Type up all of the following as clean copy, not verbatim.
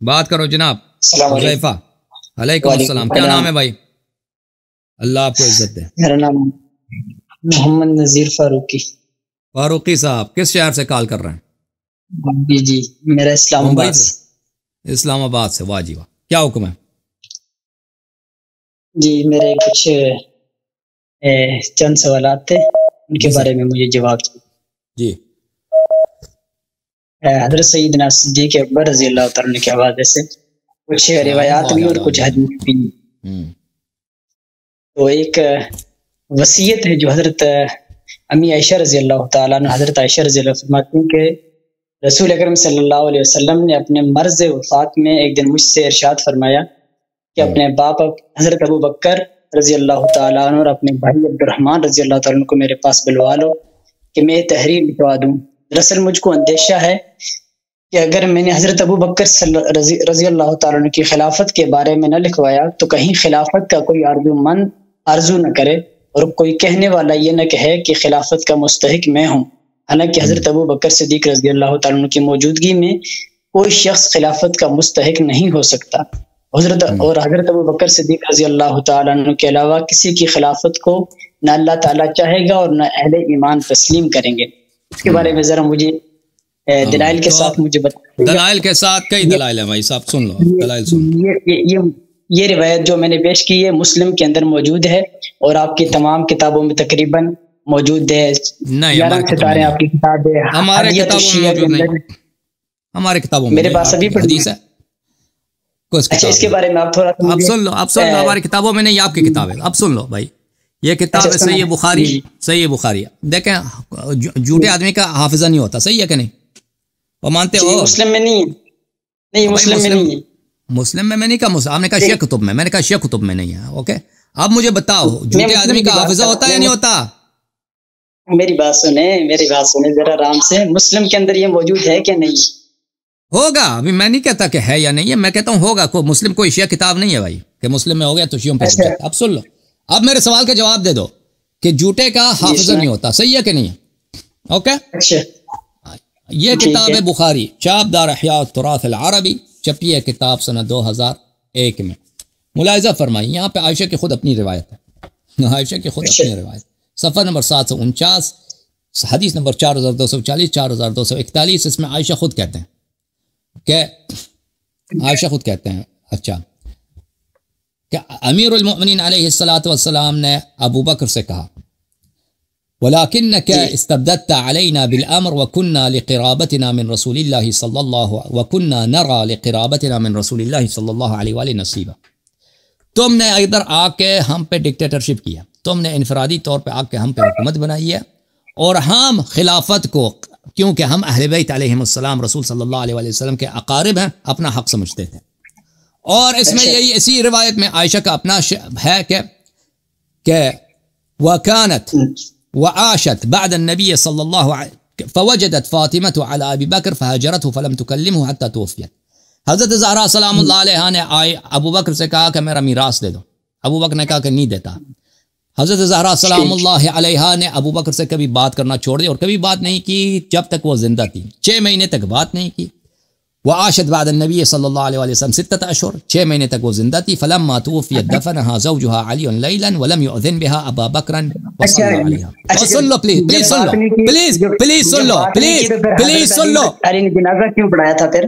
بات کرو جناب. السلام علیکم. حذیفہ. علیکم السلام. کیا نام ہے بھائی؟ اللہ آپ کو عزت دے. میرا نام محمد نذیر فاروقی. فاروقی صاحب کس شہر سے کال کر رہے ہیں؟ جی میرا اسلام آباد سے. اسلام آباد سے. واہ جی واہ. کیا حکم ہے؟ جی میرے کچھ چند سوالات تھے، ان کے بارے میں مجھے جواب چاہیے. جی. حضرت سیدنا صدیق اکبر رضی اللہ تعالیٰ کے حوالے سے کچھ روایات بھی اور کچھ حدیث بھی. تو ایک وصیت ہے جو حضرت امی عائشہ رضی اللہ تعالیٰ عنہ، حضرت عائشہ رضی اللہ فرماتی ہیں کہ رسول اکرم صلی اللہ علیہ وسلم نے اپنے مرض وفات میں ایک دن مجھ سے ارشاد فرمایا کہ اپنے باپ حضرت ابو بکر رضی اللہ تعالیٰ عنہ اور اپنے بھائی عبد الرحمن رضی اللہ تعالیٰ عنہ کو میرے پاس بلوا لو کہ میں تحریر لکھوا دوں. دراصل مجھ کو اندیشہ ہے کہ اگر میں نے حضرت ابو بکر رضی اللہ تعالیٰ عنہ کی خلافت کے بارے میں نہ لکھوایا تو کہیں خلافت کا کوئی آرزو نہ کرے اور کوئی کہنے والا یہ نہ کہے کہ خلافت کا مستحق میں ہوں، حالانکہ حضرت ابو بکر صدیق رضی اللہ تعالیٰ عنہ کی موجودگی میں کوئی شخص خلافت کا مستحق نہیں ہو سکتا. حضرت ابو بکر صدیق رضی اللہ تعالیٰ عنہ کے علاوہ کسی کی خلافت کو نہ اللہ تعالیٰ چاہے گا اور نہ اہل ایمان تسلیم کریں گے. اس کے بارے میں ذرا مجھے دلائل کے ساتھ مجھے بتائیے. دلائل کے ساتھ کئی دلائل ہیں بھائی صاحب، سن لو دلائل سن لو. یہ روایت جو میں نے پیش کی ہے مسلم کے اندر موجود ہے اور آپ کی تمام کتابوں میں تقریباً موجود ہے. 11 ستارے آپ کی کتاب ہے. ہمارے کتابوں میں میرے پاس ابھی حدیث ہے. اچھا اس کے بارے میں آپ تھوڑا اب سن لو ہماری کتابوں میں نہیں، آپ کی کتاب ہے. اب سن لو بھائی، یہ کتاب ہے صحیح بخاری. صحیح بخاری دیکھیں، جھوٹے آدمی کا حافظہ نہیں ہوتا. صحیح ہے کہ نہیں؟ وہ مانتے ہو؟ مسلم میں نہیں، مسلم میں نہیں. مسلم میں نہیں کہا، آپ نے کہا شیعہ کتب میں. میں نے کہا شیعہ کتب میں نہیں ہے. اوکے اب مجھے بتاؤ، جھوٹے آدمی کا حافظہ ہوتا ہے یا نہیں ہوتا؟ میری بات سنیں ذرا آرام سے. مسلم کے اندر یہ موجود ہے کہ نہیں؟ ہوگا. ابھی میں نہیں کہتا کہ ہے یا نہیں ہے، میں کہتا ہوں ہوگا. مسلم کوئی شیعہ کتاب نہیں ہے بھائی کہ مسلم میں ہو گیا تو شیعوں پہ. اب سن لو، اب میرے سوال کا جواب دے دو کہ جھوٹے کا حافظہ نہیں ہوتا. صحیح ہے کہ نہیں ہے؟ اوکے. یہ کتاب ہے بخاری، چاپ دار احیاء التراث العربی، چھپی ہے کتاب سنہ 2001 میں. ملاحظہ فرمائی، یہاں پہ عائشہ کی خود اپنی روایت ہے. عائشہ کی خود اپنی روایت، صفحہ نمبر 749، حدیث نمبر 4240 4241. اس میں عائشہ خود کہتے ہیں اچھا کہ امیر المؤمنین علیہ الصلوۃ والسلام نے ابو بکر سے کہا وَلَكِنَّكَ اسْتَبْدَدْتَ عَلَيْنَا بِالْأَمْرِ وَكُنَّا لِقِرَابَتِنَا مِنْ رَسُولِ اللَّهِ صلی اللہ وَكُنَّا نَرَى لِقِرَابَتِنَا مِنْ رَسُولِ اللَّهِ صلی اللہ علیہ وآلہ نصیبا. تم نے ادھر آ کے ہم پہ ڈکٹیٹرشپ کیا، تم نے انفرادی طور پہ آ کے ہم پہ حکومت بنائی ہے، اور ہم خلافت کو، کیونکہ ہم اہل بیت علیہم السلام رسول صلی اللہ علیہ وسلم کے اقارب ہیں، اپنا حق سمجھتے تھے. اور اس میں یہی اسی روایت میں عائشہ کا اپنا ہے کہ وَكَانَتْ وعاشت بعد النبي صلى الله عليه فوجدت فاطمة على أبي بكر فهاجرته فلم تكلمه حتى توفيت. حضرت زہرا سلام اللہ علیہ نے ابو بکر سے کہا کہ میرا میراث دے دو. ابو بکر نے کہا کہ نہیں دیتا. حضرت زہرا سلام اللہ علیہ نے ابو بکر سے کبھی بات کرنا چھوڑ دی اور کبھی بات نہیں کی جب تک وہ زندہ تھی. 6 مہینے تک بات نہیں کی. وعاشت بعد النبي صلی اللہ علیہ وسلم 6 اشہر، 6 مہینے تک وہ زندہ تھی. فلما توفیت دفنها زوجها علی لیلا ولم یؤذن بها ابا بکر وصلی علیها. سن لو پلیز سن لو. ارے جنازہ کیوں پڑھایا تھا پھر؟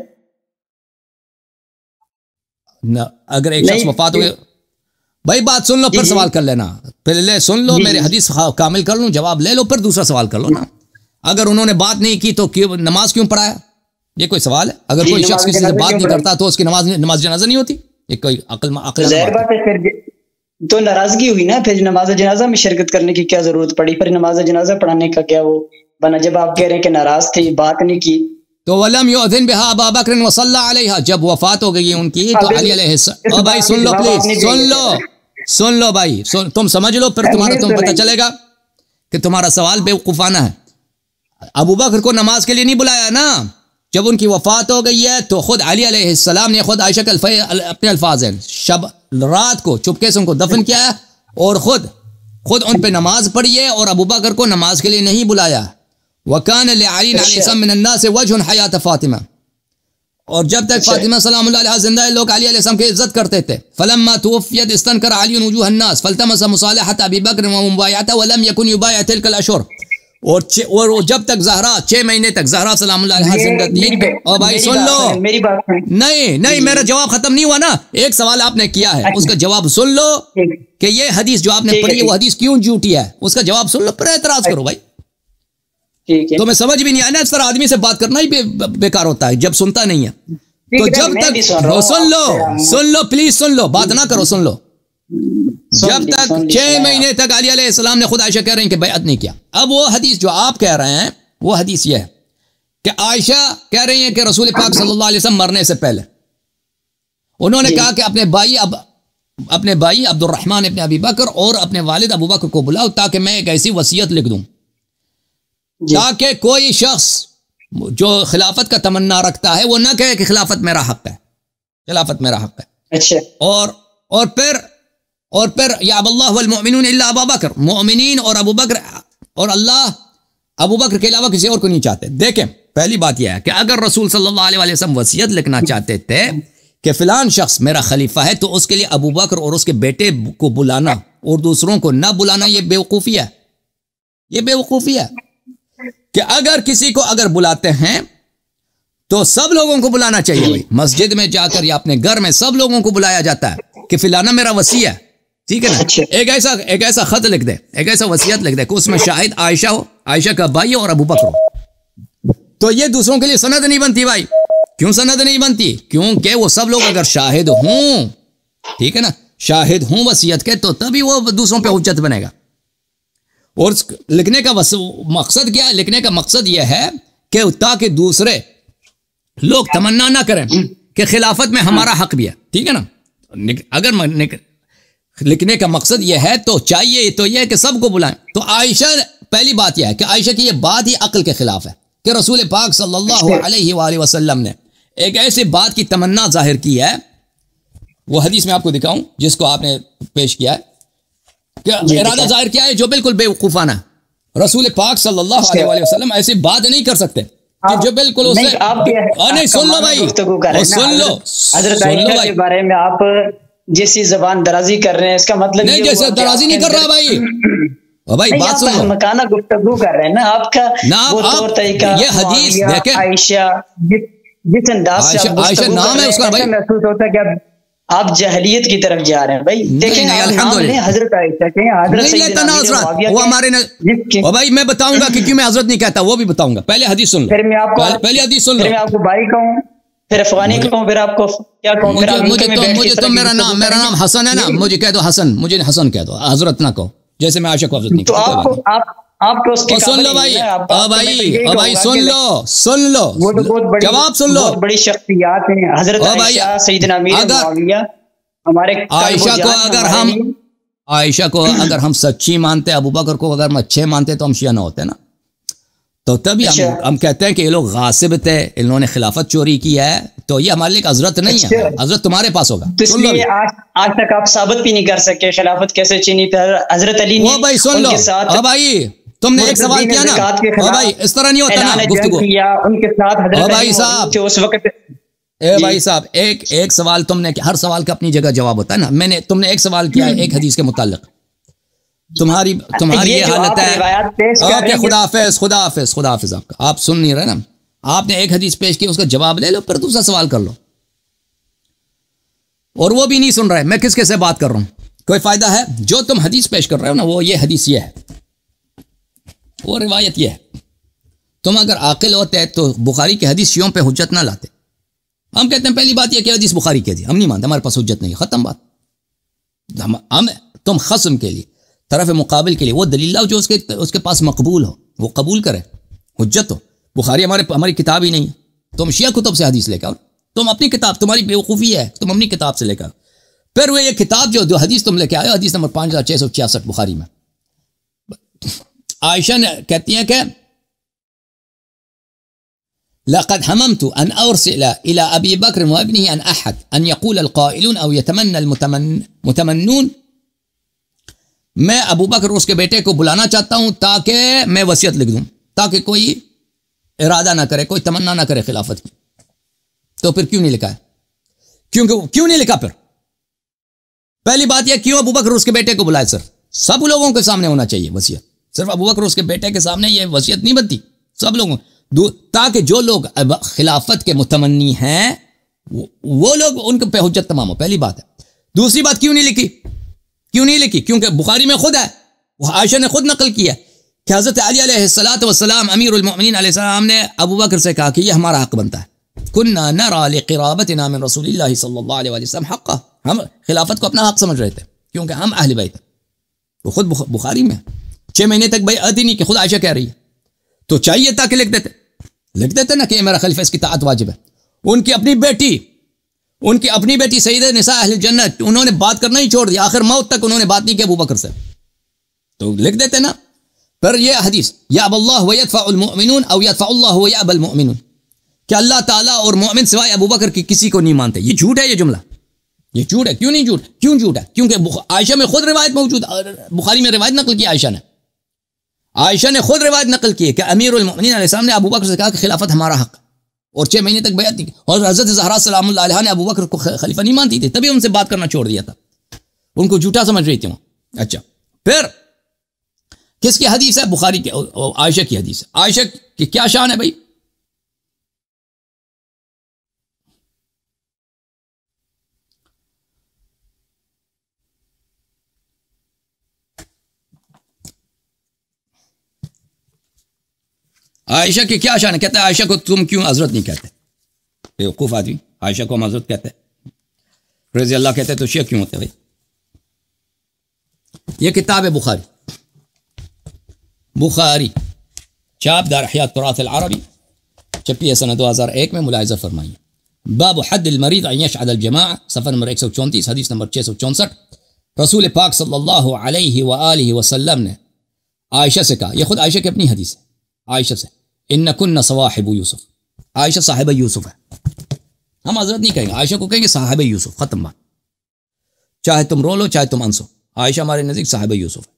اگر ایک شخص وفات ہوئے، بھائی بات سن لو پھر سوال کر لینا. پہلے سن لو، میرے حدیث کامل کر لوں، جواب لے لو، پھر دوسرا سوال کر لو نا. اگر انہوں نے بات نہیں کی تو نماز کیوں پڑھایا؟ یہ کوئی سوال ہے؟ اگر کوئی شخص کسی سے بات نہیں کرتا تو اس کی نماز جنازہ نہیں ہوتی؟ یہ کوئی عقل ظاہر بات ہے. پھر تو ناراضگی ہوئی نا، پھر نماز جنازہ میں شرکت کرنے کی کیا ضرورت پڑی؟ پھر نماز جنازہ پڑھانے کا کیا وہ بنا جب آپ کہہ رہے ہیں کہ ناراض تھی، بات نہیں کی تو ولم یؤذن بها ابا بکر وصلی علیہا. جب وفات ہو گئی ان کی تو علی علیہ السلام. بھائی سن لو پلیز، سن لو بھائی، تم سمجھ لو پھر تمہیں پتہ چلے گا کہ تمہارا سوال بیوقوفانہ ہے. ابو بکر کو نماز کے لیے نہیں بلایا نا. جب ان کی وفات ہو گئی ہے تو خود علی علیہ السلام نے، خود عائشہ کے اپنے الفاظ ہیں، رات کو چپکے سے ان کو دفن کیا ہے اور خود ان پہ نماز پڑھی ہے، اور ابو بکر کو نماز کے لیے نہیں بلایا. وَكَانَ لِعَلِيٍّ عَلَيْهِ السَّلَامُ مِنَ النَّاسِ وَجْهٌ حَيَاةَ فاطمہ. اور جب تک فاطمہ سلام اللہ علیہ زندہ ہے لوگ علی علیہ السلام کی عزت کرتے تھے. فلما توفیت استنکر علی وجوہ الناس فالتمس مصالحۃ ابی بکر ومبایعته ولم يكن يبايع تلك الاشهر. اور جب تک زہرا 6 مہینے تک زہرا سلام اللہ علیہ زندہ تھی. اور بھائی سن لو, میری بات نہیں میرا جواب ختم نہیں ہوا نا. ایک سوال آپ نے کیا ہے, اس کا جواب سن لو کہ یہ حدیث جو آپ نے پڑھی ہے وہ حدیث کیوں جھوٹی ہے, اس کا جواب سن لو پھر اعتراض کرو بھائی. تو میں سمجھ بھی نہیں آیا نا, اس طرح آدمی سے بات کرنا ہی بیکار ہوتا ہے جب سنتا نہیں ہے. تو جب تک سن لو پلیز سن لو, بات نہ کرو, سن لو. جب تک 6 مہینے تک علی علیہ السلام نے خود عائشہ کہہ رہے ہیں کہ بیعت نہیں کیا. اب وہ حدیث جو آپ کہہ رہے ہیں وہ حدیث یہ ہے کہ عائشہ کہہ رہی ہیں کہ رسول پاک صلی اللہ علیہ وسلم مرنے سے پہلے انہوں نے کہا کہ اپنے بھائی عبد الرحمن ابن ابی بکر اور اپنے والد ابو بکر کو بلاؤ تاکہ میں ایک ایسی وصیت لکھ دوں تاکہ کوئی شخص جو خلافت کا تمنا رکھتا ہے وہ نہ کہے کہ خلافت میرا حق ہے, خلافت میرا حق ہے. اچھا. اور پھر یا اللہ والمؤمنون الا ابا بکر, مومنین اور ابو بکر اور اللہ ابو بکر کے علاوہ کسی اور کو نہیں چاہتے. دیکھیں پہلی بات یہ ہے کہ اگر رسول صلی اللہ علیہ وسلم وصیت لکھنا چاہتے تھے کہ فلان شخص میرا خلیفہ ہے تو اس کے لیے ابو بکر اور اس کے بیٹے کو بلانا اور دوسروں کو نہ بلانا یہ بیوقوفی ہے. یہ بیوقوفی ہے کہ اگر کسی کو اگر بلاتے ہیں تو سب لوگوں کو بلانا چاہیے بھائی. مسجد میں جا کر یا اپنے گھر میں سب لوگوں کو بلایا جاتا ہے کہ فلانا میرا وصی ہے, ٹھیک ہے نا. ایک ایسا خط لکھ دے, ایک ایسا وصیت لکھ دے کہ اس میں شاہد عائشہ ہو, عائشہ کا بھائی اور ابو بکر ہو. تو یہ دوسروں کے لیے سند نہیں بنتی بھائی. کیوں سند نہیں بنتی؟ کیونکہ وہ سب لوگ اگر شاہد ہوں, ٹھیک ہے نا, شاہد ہوں وصیت کے, تو تبھی وہ دوسروں پہ حجت بنے گا. اور لکھنے کا مقصد کیا ہے؟ لکھنے کا مقصد یہ ہے کہ تاکہ دوسرے لوگ تمنا نہ کریں کہ خلافت میں ہمارا حق بھی ہے, ٹھیک ہے نا. اگر لکھنے کا مقصد یہ ہے تو چاہیے تو یہ کہ سب کو بلائیں. تو عائشہ, پہلی بات یہ ہے کہ عائشہ کی یہ بات ہی عقل کے خلاف ہے کہ رسول پاک صلی اللہ علیہ وآلہ وسلم نے ایک ایسی بات کی تمنا ظاہر کی ہے. وہ حدیث میں آپ کو دکھاؤں جس کو آپ نے پیش کیا ہے کہ ارادہ ظاہر کیا ہے جو بالکل بے وقوفانہ. رسول پاک صلی اللہ علیہ وآلہ وسلم ایسی بات نہیں کر سکتے کہ جو بالکل اس سے نہیں. سن لو بھائی, سن لو حضرت عائشہ کے بارے میں آپ جیسی زبان درازی کر رہے ہیں, اس کا مطلب نہیں جیسے درازی نہیں کر رہا بھائی. بھائی بات سن لو, مکانہ گفتگو کر رہے ہیں نا آپ کا وہ طور طریقہ. یہ حدیث دیکھیں عائشہ جس انداز سے عائشہ نام ہے اس کا بھائی, محسوس ہوتا ہے کہ آپ جہلیت کی طرف جا رہے ہیں بھائی. دیکھیں الحمدللہ حضرت عائشہ کے حضرت سیدنا وہ ہمارے بھائی میں بتاؤں گا کہ کیوں میں حضرت نہیں کہتا, وہ بھی بتاؤں گا. پہلے حدیث سن لو, پھر میں آپ کو پہلی حدیث سن لو, پھر میں آپ کو بھائی کہوں, پھر افغانی کہوں, پھر آپ کو کیا کہوں. مجھے تو میرا نام حسن ہے نا, مجھے کہہ دو حسن, مجھے حسن کہہ دو, حضرت نہ کہو, جیسے میں عائشہ کو حضرت نہیں کہتا. آپ کو اس کے سن لو بھائی, بھائی سن لو جواب سن لو. بہت بڑی شخصیات ہیں حضرت عائشہ, سیدنا امیر معاویہ. ہمارے عائشہ کو اگر ہم سچی مانتے, ابو بکر کو اگر ہم اچھے مانتے تو ہم شیعہ نہ ہوتے نا. تو تبھی ہم کہتے ہیں کہ یہ لوگ غاصب تھے, انہوں نے خلافت چوری کی ہے, تو یہ ہمارے لیے حضرت نہیں ہے, حضرت تمہارے پاس ہوگا. اس لیے آج تک آپ ثابت بھی نہیں کر سکے خلافت کیسے چینی تھی حضرت علی نے. بھائی سن لو, بھائی تم نے ایک سوال کیا نا بھائی, اس طرح نہیں ہوتا نا گفتگو. ان کے ساتھ بھائی صاحب, اس وقت بھائی صاحب ایک سوال تم نے, ہر سوال کا اپنی جگہ جواب ہوتا ہے نا. تم نے ایک سوال کیا ہے ایک حدیث کے متعلق, تمہاری یہ حالت ہے. خدا حافظ آپ سن نہیں رہے نا. آپ نے ایک حدیث پیش کی, اس کا جواب لے لو, پھر دوسرا سوال کر لو. اور وہ بھی نہیں سن رہے, میں کس کے سے بات کر رہا ہوں, کوئی فائدہ ہے؟ جو تم حدیث پیش کر رہے ہو نا, وہ یہ حدیث یہ ہے, وہ روایت یہ ہے. تم اگر عاقل ہوتے تو بخاری کی حدیث شیعوں پہ حجت نہ لاتے. ہم کہتے ہیں پہلی بات یہ کہ حدیث بخاری کی تھی, ہم نہیں مانتے, ہمارے پاس حجت نہیں, ختم بات. ہم تم خصم کے لیے, طرف مقابل کے لیے وہ دلیل لاؤ جو اس کے پاس مقبول ہو, وہ قبول کرے, حجت ہو. بخاری ہماری کتاب ہی نہیں ہے, تم شیعہ کتب سے حدیث لے کر, تم اپنی کتاب, تمہاری بیوقوفی ہے, تم اپنی کتاب سے لے کر. پھر وہ یہ کتاب جو حدیث تم لے کے آئے, حدیث نمبر 5666 بخاری میں, عائشہ نے کہتی ہیں کہ لقد حممت ان ارسل الى ابي بكر وابنه ان احد ان يقول القائلون او يتمنى المتمنون, میں ابو بکر اس کے بیٹے کو بلانا چاہتا ہوں تاکہ میں وصیت لکھ دوں, تاکہ کوئی ارادہ نہ کرے, کوئی تمنا نہ کرے خلافت کی, تو پھر کیوں نہیں لکھا ہے؟ کیوں نہیں لکھا؟ پھر پہلی بات یہ کیوں ابو بکر اس کے بیٹے کو بلائے؟ سب لوگوں کے سامنے ہونا چاہیے وصیت، صرف ابو بکر اس کے بیٹے کے سامنے یہ وصیت نہیں بنتی، سب لوگوں، تاکہ جو لوگ خلافت کے متمنی ہیں وہ لوگ ان پہ حجت تمام ہو، پہلی بات ہے۔ دوسری بات کیوں نہیں لکھی؟ کیونکہ بخاری میں خود ہے، وہ عائشہ نے خود نقل کیا کہ حضرت علی علیہ السلام امیر المؤمنین علیہ السلام نے ابو بکر سے کہا کہ یہ ہمارا حق بنتا ہے، کننا نرى لقرابتنا من رسول اللہ صلی اللہ علیہ وسلم حقا، ہم خلافت کو اپنا حق سمجھ رہے تھے کیونکہ ہم اہل بیت ہیں۔ وہ خود بخاری میں 6 مہینے تک بیعت ہی نہیں کہ خود عائشہ کہہ رہی ہے، تو چاہیے تھا کہ لکھ دیتے نا کہ میرا خلیفہ اس کی اطاعت واجب ہے۔ ان کی اپنی بیٹی سیدہ نساء اہل جنت، انہوں نے بات کرنا ہی چھوڑ دیا، آخر موت تک انہوں نے بات نہیں کی ابو بکر سے، تو لکھ دیتے نا۔ پھر یہ حدیث یأبی اللہ ویدفع المؤمنون او یدفع اللہ ویأبی المؤمنون، کہ اللہ تعالیٰ اور مومن سوائے ابو بکر کی کسی کو نہیں مانتے، یہ جھوٹ ہے، یہ جملہ یہ جھوٹ ہے۔ کیوں نہیں جھوٹ؟ کیوں جھوٹ ہے؟ کیونکہ عائشہ میں خود روایت موجود، بخاری میں روایت نقل کی عائشہ نے خود روایت نقل کی کہ امیر المؤمنین علیہ السلام نے ابو بکر سے کہا کہ خلافت ہمارا حق، اور 6 مہینے تک بیعت نہیں کی، اور حضرت زہرا سلام اللہ علیہ نے ابو بکر کو خلیفہ نہیں مانتی تھی، تبھی ان سے بات کرنا چھوڑ دیا تھا، ان کو جھوٹا سمجھ رہی تھی وہ۔ اچھا، پھر کس کی حدیث ہے؟ بخاری کی، عائشہ کی حدیث ہے۔ عائشہ کی کیا شان ہے بھائی؟ عائشہ کی کیا شان ہے؟ کہتا ہے عائشہ کو تم کیوں حضرت نہیں کہتے؟ بیوقوف آدمی، عائشہ کو ہم حضرت کہتے ہیں، رضی اللہ کہتے ہیں، تو شیعہ کیوں ہوتے بھائی؟ یہ کتاب ہے بخاری چاپ دار احیاء التراث العربی، چھپی ہے سنہ 2001 میں، ملاحظہ فرمائیے۔ باب حد المریض ان یشهد الجماعہ، صفحہ نمبر 134، حدیث نمبر 664۔ رسول پاک صلی اللہ علیہ وآلہ وسلم نے عائشہ سے کہا، یہ خود عائشہ کی اپنی حدیث ہے، عائشہ سے، ان کن صواحب یوسف، عائشہ صاحبہ یوسف ہے، ہم حضرت نہیں کہیں گے، عائشہ کو کہیں گے صاحبہ یوسف، ختم بات، چاہے تم رو لو چاہے تم ہنسو، عائشہ ہمارے نزدیک صاحبہ یوسف ہے۔